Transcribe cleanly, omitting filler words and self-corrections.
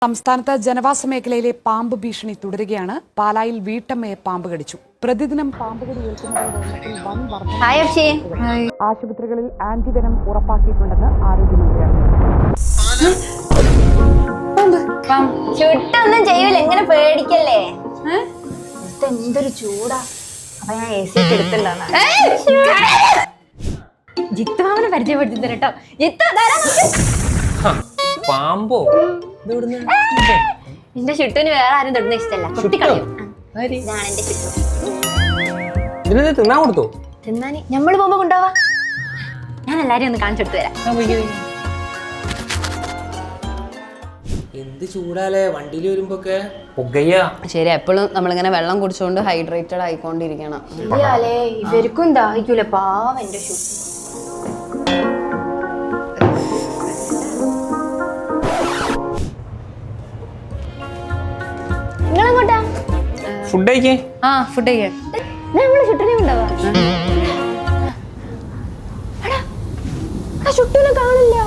സംസ്ഥാനത്ത് ജനവാസ മേഖലയിലെ പാമ്പ് ഭീഷണി തുടരുകയാണ്. പാലായിൽ വീട്ടമ്മയെ പാമ്പ് കടിച്ചു. പ്രതിദിനം പാമ്പ് കടി ഏൽക്കുന്നവരുടെ വൻ വർധന. ആശുപത്രികളിൽ ആന്റിവെനം ഉറപ്പാക്കിയിട്ടുണ്ടെന്ന് ആരോഗ്യമന്ത്രി അറിയിച്ചു. ചുട്ടൊന്നും ചെയ്യൂല, എങ്ങനെ പേടിക്കല്ലേ? എന്തൊരു ചൂടാ. അപ്പൊ ഞാൻ AC എടുത്തില്ലാണ്. ജിത്തുമാമനെ പരിചയപ്പെടുത്തി തരട്ടോ. പാമ്പോ? എന്റെ ചുട്ടിന് വേറെ ആരും തൊടുന്ന ഇഷ്ടമല്ല, കുട്ടിക്കളയും. ഇതാണ് എന്റെ ചുട്ടു. തിന്നാൻ കൊടുത്തോ? തിന്നാന് ഞമ്മള് പോകുമ്പോ കൊണ്ടുപോവാ. ഞാൻ എല്ലാരും ഒന്ന് കാണിച്ചെടുത്ത് തരാം. എന്ത് ചൂടാലേ വണ്ടിയിൽ വരുമ്പോക്കെ പുകയാ. ശരി, എപ്പോഴും നമ്മളിങ്ങനെ വെള്ളം കുടിച്ചുകൊണ്ട് ഹൈഡ്രേറ്റഡ് ആയിക്കൊണ്ടിരിക്കണം. ഇല്ലാലേ, ഇവർക്കും ദാഹിക്കൂല. പാവം എന്റെ ചുട്ടു. നിങ്ങളെങ്ങോട്ടാ? ഫുഡ് കഴിക്കേ? ഫുഡ് കഴിക്കാൻ നമ്മള് ചുട്ടിനെ കൊണ്ടുപോവാ. ചുട്ടിനെ കാണില്ല.